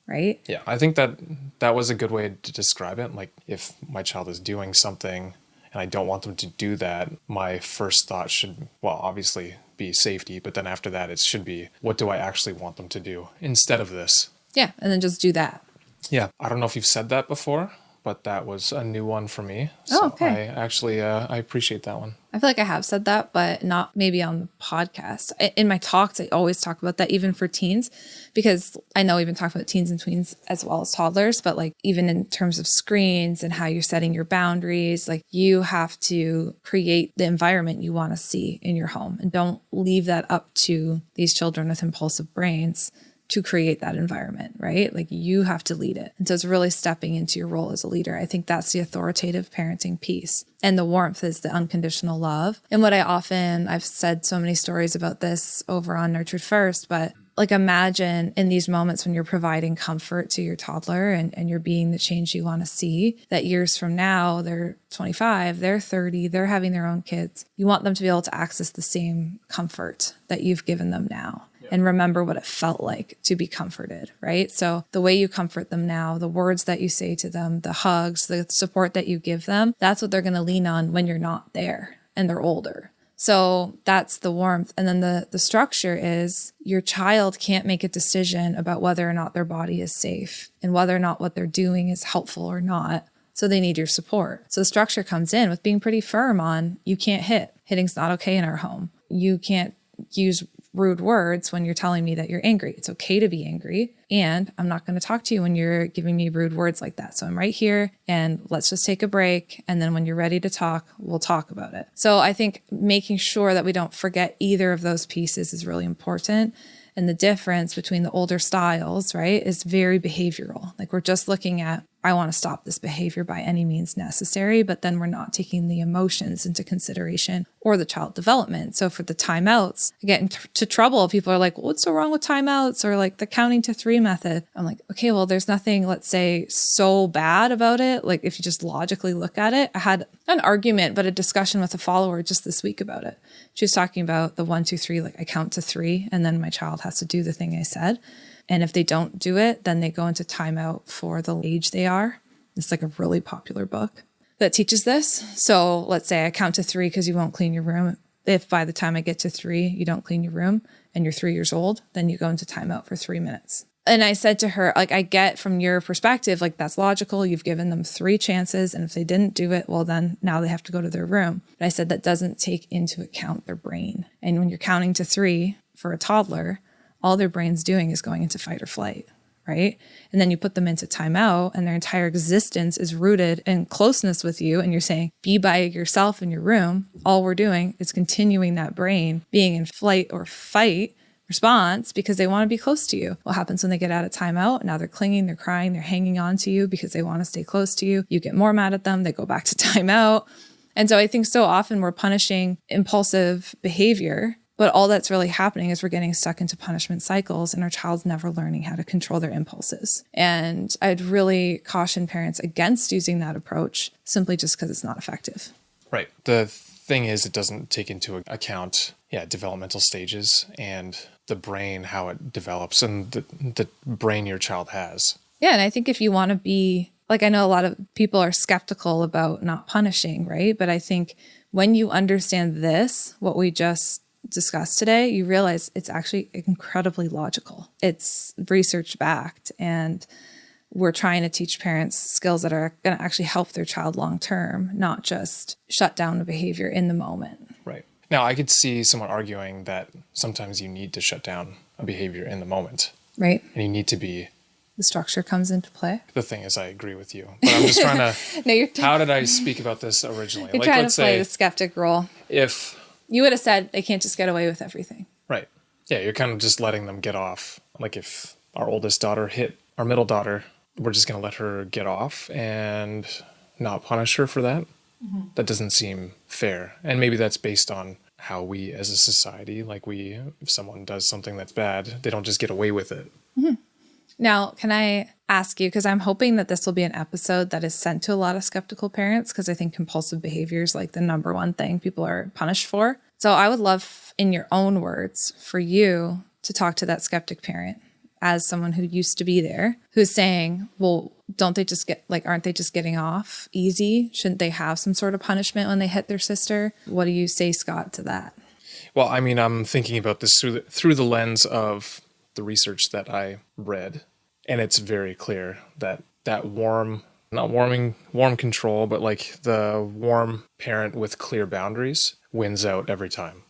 right? Yeah, I think that was a good way to describe it. Like if my child is doing something and I don't want them to do that, my first thought should, well, obviously be safety, but then after that, it should be, what do I actually want them to do instead of this? Yeah, and then just do that. Yeah, I don't know if you've said that before, but that was a new one for me. Oh, So okay. I appreciate that one. I feel like I have said that, but not maybe on the podcast. In my talks, I always talk about that, even for teens, because I know we've been talking about teens and tweens as well as toddlers, but like even in terms of screens and how you're setting your boundaries, like you have to create the environment you want to see in your home, and don't leave that up to these children with impulsive brains to create that environment, right? Like you have to lead it. And so it's really stepping into your role as a leader. I think that's the authoritative parenting piece. And the warmth is the unconditional love. And what I've said so many stories about this over on Nurtured First, but like imagine in these moments when you're providing comfort to your toddler and you're being the change you want to see, that years from now, they're 25, they're 30, they're having their own kids. You want them to be able to access the same comfort that you've given them now. And remember what it felt like to be comforted, right? So the way you comfort them now, the words that you say to them, the hugs, the support that you give them, that's what they're going to lean on when you're not there and they're older. So that's the warmth. And then the structure is your child can't make a decision about whether or not their body is safe and whether or not what they're doing is helpful or not. So they need your support. So the structure comes in with being pretty firm on, you can't hit. Hitting's not okay in our home. You can't use rude words when you're telling me that you're angry. It's okay to be angry. And I'm not going to talk to you when you're giving me rude words like that. So I'm right here and let's just take a break. And then when you're ready to talk, we'll talk about it. So I think making sure that we don't forget either of those pieces is really important. And the difference between the older styles, right, is very behavioral. Like we're just looking at, I want to stop this behavior by any means necessary, but then we're not taking the emotions into consideration or the child development. So for the timeouts, I get into trouble. People are like, well, what's so wrong with timeouts? Or like the counting to 3 method. I'm like, okay, well, there's nothing, let's say, so bad about it. Like if you just logically look at it, I had an argument, but a discussion with a follower just this week about it. She was talking about the 1, 2, 3, like I count to 3 and then my child has to do the thing I said. And if they don't do it, then they go into timeout for the age they are. It's like a really popular book that teaches this. So let's say I count to 3 because you won't clean your room. If by the time I get to 3, you don't clean your room and you're 3 years old, then you go into timeout for 3 minutes. And I said to her, like, I get from your perspective, like that's logical. You've given them 3 chances. And if they didn't do it, well, then now they have to go to their room. But I said that doesn't take into account their brain. And when you're counting to 3 for a toddler, all their brain's doing is going into fight or flight, right? And then you put them into timeout and their entire existence is rooted in closeness with you. And you're saying, be by yourself in your room. All we're doing is continuing that brain being in flight or fight response because they want to be close to you. What happens when they get out of timeout? Now they're clinging, they're crying, they're hanging on to you because they want to stay close to you. You get more mad at them. They go back to timeout. And so I think so often we're punishing impulsive behavior, but all that's really happening is we're getting stuck into punishment cycles and our child's never learning how to control their impulses. And I'd really caution parents against using that approach simply just because it's not effective. Right. The thing is, it doesn't take into account, developmental stages and the brain, how it develops and the brain your child has. Yeah. And I think if you want to be, like, I know a lot of people are skeptical about not punishing, right? But I think when you understand this, what we just discussed today, you realize it's actually incredibly logical. It's research backed, and we're trying to teach parents skills that are going to actually help their child long term, not just shut down the behavior in the moment. Right. Now, I could see someone arguing that sometimes you need to shut down a behavior in the moment. Right. And you need to be... The structure comes into play. The thing is, I agree with you. But I'm just trying to... How did I speak about this originally? You're trying to play the skeptic role. If... You would have said they can't just get away with everything. Right. Yeah, you're kind of just letting them get off. Like if our oldest daughter hit our middle daughter, we're just going to let her get off and not punish her for that. Mm-hmm. That doesn't seem fair. And maybe that's based on how we as a society, if someone does something that's bad, they don't just get away with it. Mm-hmm. Now, can I ask you, because I'm hoping that this will be an episode that is sent to a lot of skeptical parents, because I think compulsive behavior is like the number one thing people are punished for. So I would love, in your own words, for you to talk to that skeptic parent as someone who used to be there, who's saying, well, don't they just aren't they just getting off easy? Shouldn't they have some sort of punishment when they hit their sister? What do you say, Scott, to that? Well, I mean, I'm thinking about this through the lens of the research that I read. And it's very clear that warm control, but like the warm parent with clear boundaries wins out every time.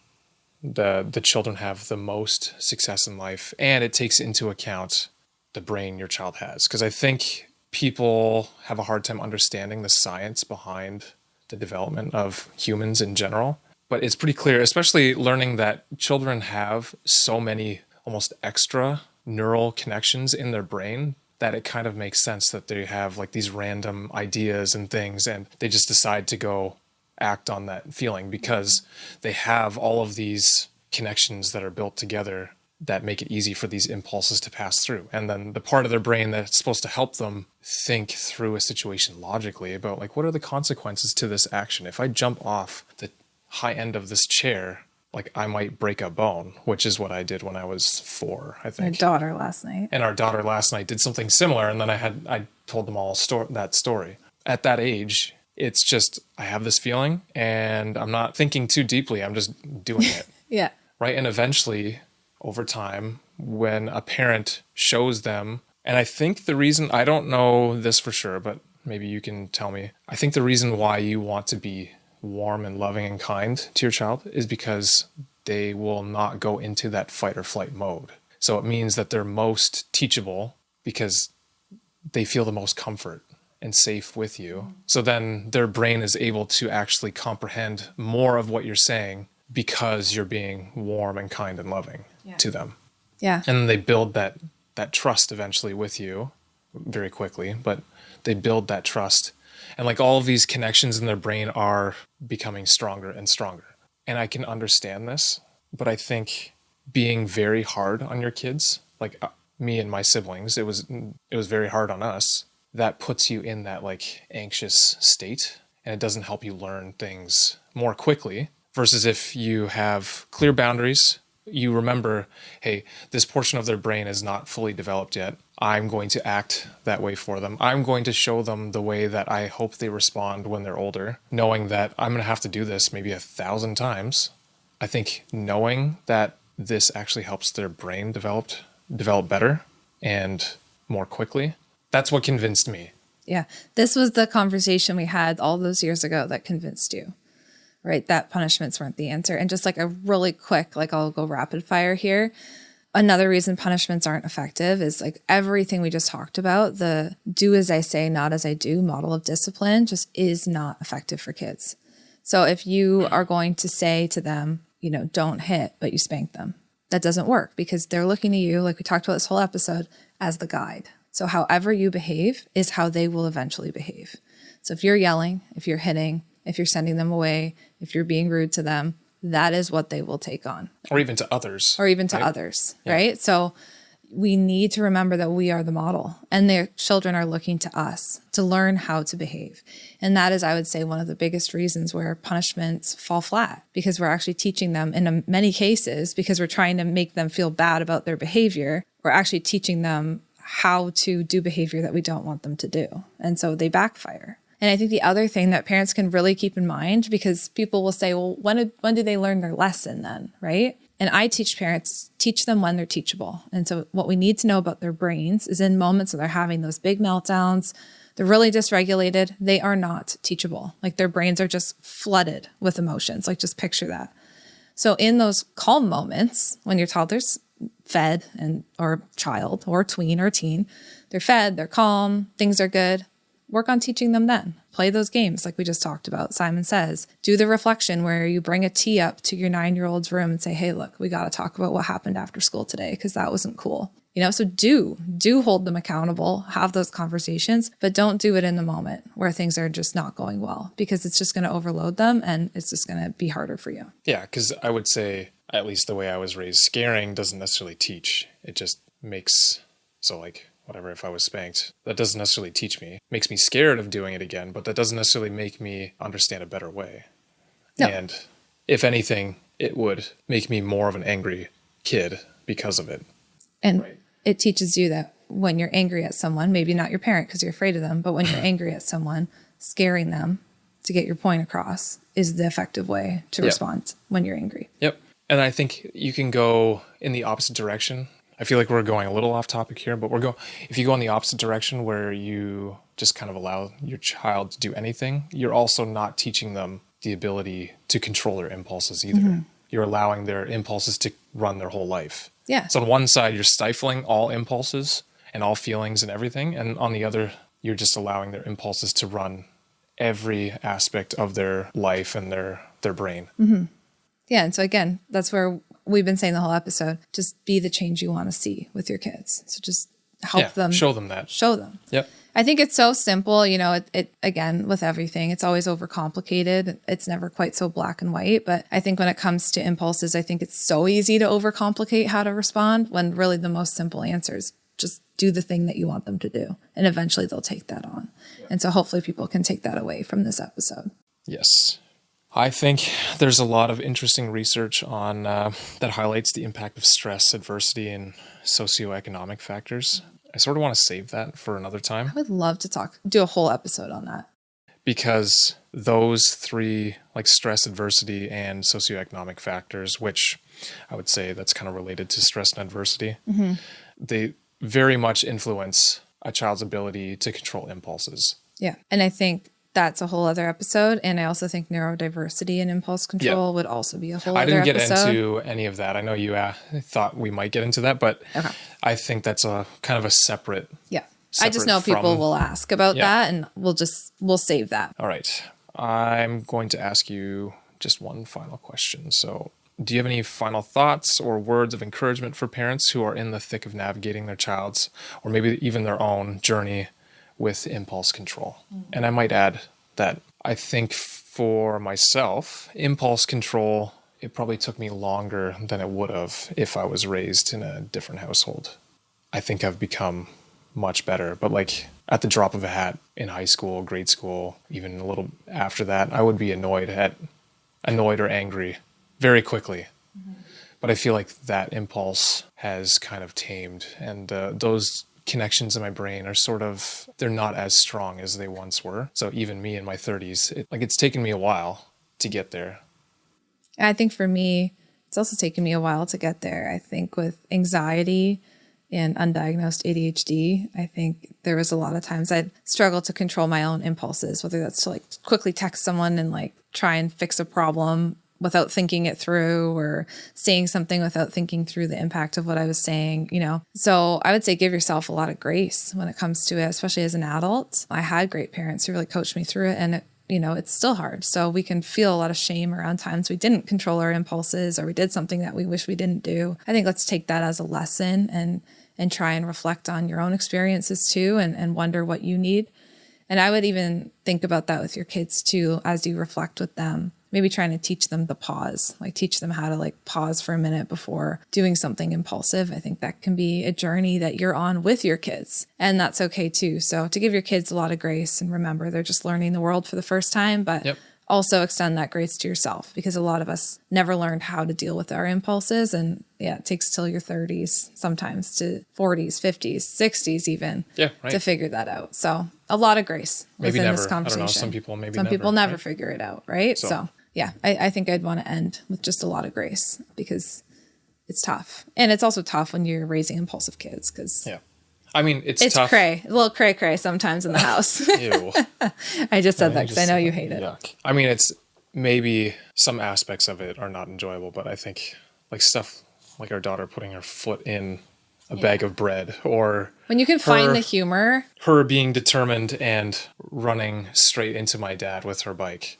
The children have the most success in life, and it takes into account the brain your child has. Because I think people have a hard time understanding the science behind the development of humans in general. But it's pretty clear, especially learning that children have so many almost extra neural connections in their brain that it kind of makes sense that they have like these random ideas and things, and they just decide to go act on that feeling because they have all of these connections that are built together that make it easy for these impulses to pass through. And then the part of their brain that's supposed to help them think through a situation logically about like, what are the consequences to this action? If I jump off the high end of this chair, like I might break a bone, which is what I did when I was 4, I think. My daughter last night. And our daughter last night did something similar. And then I told them all that story. At that age, it's just, I have this feeling and I'm not thinking too deeply. I'm just doing it. Yeah. Right. And eventually, over time, when a parent shows them, and I think the reason, I don't know this for sure, but maybe you can tell me, I think the reason why you want to be warm and loving and kind to your child is because they will not go into that fight or flight mode. So it means that they're most teachable because they feel the most comfort and safe with you. So then their brain is able to actually comprehend more of what you're saying because you're being warm and kind and loving to them. Yeah. And then they build that trust eventually with you very quickly, but they build that trust. And like all of these connections in their brain are becoming stronger and stronger. And I can understand this, but I think being very hard on your kids, like me and my siblings, it was very hard on us. That puts you in that like anxious state, and it doesn't help you learn things more quickly versus if you have clear boundaries. You remember, hey, this portion of their brain is not fully developed yet. I'm going to act that way for them. I'm going to show them the way that I hope they respond when they're older, knowing that I'm going to have to do this maybe 1,000 times. I think knowing that this actually helps their brain develop better and more quickly, that's what convinced me. Yeah. This was the conversation we had all those years ago that convinced you. Right, that punishments weren't the answer. And just like a really quick, like I'll go rapid fire here. Another reason punishments aren't effective is like everything we just talked about, the do as I say, not as I do model of discipline just is not effective for kids. So if you are going to say to them, you know, don't hit, but you spank them, that doesn't work because they're looking to you, like we talked about this whole episode, as the guide. So however you behave is how they will eventually behave. So if you're yelling, if you're hitting, if you're sending them away, if you're being rude to them, that is what they will take on. Or even to others. Right? So we need to remember that we are the model and their children are looking to us to learn how to behave. And that is, I would say, one of the biggest reasons where punishments fall flat, because we're actually teaching them in many cases, because we're trying to make them feel bad about their behavior, we're actually teaching them how to do behavior that we don't want them to do. And so they backfire. And I think the other thing that parents can really keep in mind, because people will say, well, when do they learn their lesson then, right? And I teach parents, teach them when they're teachable. And so what we need to know about their brains is in moments when they're having those big meltdowns, they're really dysregulated, they are not teachable. Like their brains are just flooded with emotions. Like just picture that. So in those calm moments, when your toddler's fed or child or tween or teen, they're fed, they're calm, things are good. Work on teaching them then. Play those games like we just talked about. Simon Says. Do the reflection where you bring a tea up to your 9-year-old's room and say, hey, look, we got to talk about what happened after school today because that wasn't cool. You know, so do hold them accountable, have those conversations, but don't do it in the moment where things are just not going well because it's just going to overload them and it's just going to be harder for you. Yeah, because I would say, at least the way I was raised, scaring doesn't necessarily teach. It just makes, so like whatever, if I was spanked, that doesn't necessarily teach me. It makes me scared of doing it again, but that doesn't necessarily make me understand a better way. No. And if anything, it would make me more of an angry kid because of it. And it teaches you that when you're angry at someone, maybe not your parent because you're afraid of them, but when you're angry at someone, scaring them to get your point across is the effective way to respond when you're angry. Yep. And I think you can go in the opposite direction. I feel like we're going a little off topic here, but if you go in the opposite direction where you just kind of allow your child to do anything, you're also not teaching them the ability to control their impulses either. Mm-hmm. You're allowing their impulses to run their whole life. Yeah. So on one side, you're stifling all impulses and all feelings and everything. And on the other, you're just allowing their impulses to run every aspect of their life and their brain. Mm-hmm. Yeah. And so again, that's where we've been saying the whole episode, just be the change you want to see with your kids. So just help them. Show them that. Show them. Yep. I think it's so simple, it again, with everything, it's always overcomplicated. It's never quite so black and white. But I think when it comes to impulses, I think it's so easy to overcomplicate how to respond when really the most simple answer is just do the thing that you want them to do. And eventually they'll take that on. Yeah. And so hopefully people can take that away from this episode. Yes. I think there's a lot of interesting research on that highlights the impact of stress, adversity, and socioeconomic factors. I sort of want to save that for another time. I would love to do a whole episode on that. Because those three, like stress, adversity, and socioeconomic factors, which I would say that's kind of related to stress and adversity, mm-hmm. they very much influence a child's ability to control impulses. Yeah. And I think that's a whole other episode. And I also think neurodiversity and impulse control would also be a whole other episode. I didn't get into any of that. I know you thought we might get into that, but okay. I think that's a kind of a separate. Yeah. I just know people will ask about that, and we'll save that. All right. I'm going to ask you just one final question. So do you have any final thoughts or words of encouragement for parents who are in the thick of navigating their child's, or maybe even their own journey with impulse control? Mm-hmm. And I might add that I think for myself, impulse control, it probably took me longer than it would have if I was raised in a different household. I think I've become much better, but like at the drop of a hat in high school, grade school, even a little after that, I would be annoyed or angry very quickly. Mm-hmm. But I feel like that impulse has kind of tamed, and those connections in my brain are they're not as strong as they once were. So even me in my 30s, it's taken me a while to get there. I think for me, it's also taken me a while to get there. I think with anxiety and undiagnosed ADHD, I think there was a lot of times I'd struggle to control my own impulses, whether that's to quickly text someone and try and fix a problem without thinking it through, or saying something without thinking through the impact of what I was saying, So I would say give yourself a lot of grace when it comes to it, especially as an adult. I had great parents who really coached me through it, and it's still hard. So we can feel a lot of shame around times we didn't control our impulses, or we did something that we wish we didn't do. I think let's take that as a lesson and try and reflect on your own experiences too, and wonder what you need. And I would even think about that with your kids too, as you reflect with them. Maybe trying to teach them the pause, teach them how to pause for a minute before doing something impulsive. I think that can be a journey that you're on with your kids, and that's okay too. So to give your kids a lot of grace, and remember they're just learning the world for the first time, but also extend that grace to yourself, because a lot of us never learned how to deal with our impulses. And it takes till your 30s, sometimes to 40s, 50s, 60s even to figure that out. So a lot of grace within this conversation. I don't know, some people never figure it out, right? So I think I'd want to end with just a lot of grace, because it's tough. And it's also tough when you're raising impulsive kids, because I mean, it's tough. A little cray sometimes in the house. Ew. I just said that because I know you hate it. Yuck. I mean, it's maybe some aspects of it are not enjoyable, but I think stuff like our daughter putting her foot in a bag of bread, or when you can find the humor, her being determined and running straight into my dad with her bike.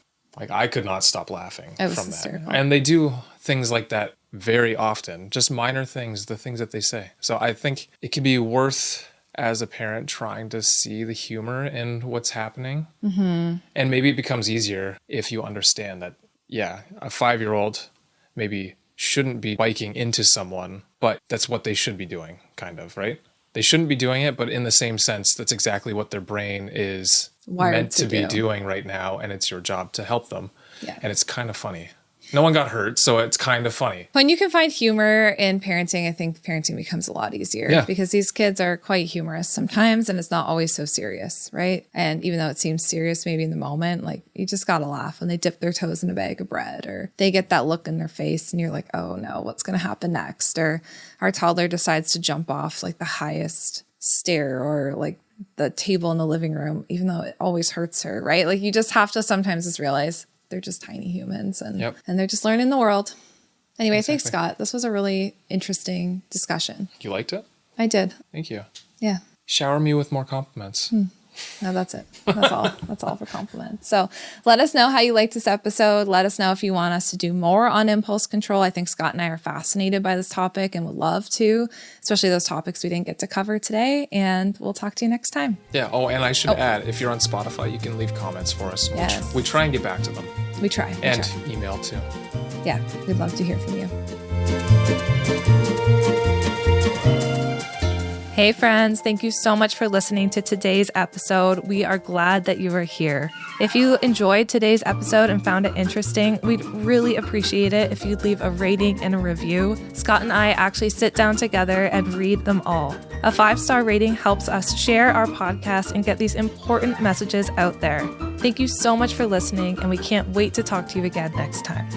I could not stop laughing from that. Hysterical. And they do things like that very often, just minor things, the things that they say. So I think it can be worth, as a parent, trying to see the humor in what's happening. Mm-hmm. And maybe it becomes easier if you understand that, a 5-year-old maybe shouldn't be biking into someone, but that's what they should be doing, kind of, right? they shouldn't be doing it, but in the same sense, that's exactly what their brain is Wired meant to be do. doing right now. And it's your job to help them. Yeah. And it's kind of funny. No one got hurt, so it's kind of funny. When you can find humor in parenting, I think parenting becomes a lot easier because these kids are quite humorous sometimes and it's not always so serious, right? And even though it seems serious maybe in the moment, like you just got to laugh when they dip their toes in a bag of bread or they get that look in their face and you're like, oh no, what's going to happen next? Or our toddler decides to jump off like the highest stair or like the table in the living room, even though it always hurts her, right? Like you just have to sometimes just realize they're just tiny humans and they're just learning the world. Anyway, Thanks, Scott. This was a really interesting discussion. You liked it? I did. Thank you. Yeah. Shower me with more compliments. No, that's it. That's all. That's all for compliments. So let us know how you liked this episode. Let us know if you want us to do more on impulse control. I think Scott and I are fascinated by this topic and would love to, especially those topics we didn't get to cover today. And we'll talk to you next time. Yeah. Oh, and I should add, if you're on Spotify, you can leave comments for us. Yes. We try and get back to them. We try. And email too. Yeah, we'd love to hear from you. Hey friends, thank you so much for listening to today's episode. We are glad that you are here. If you enjoyed today's episode and found it interesting, we'd really appreciate it if you'd leave a rating and a review. Scott and I actually sit down together and read them all. A 5-star rating helps us share our podcast and get these important messages out there. Thank you so much for listening, and we can't wait to talk to you again next time.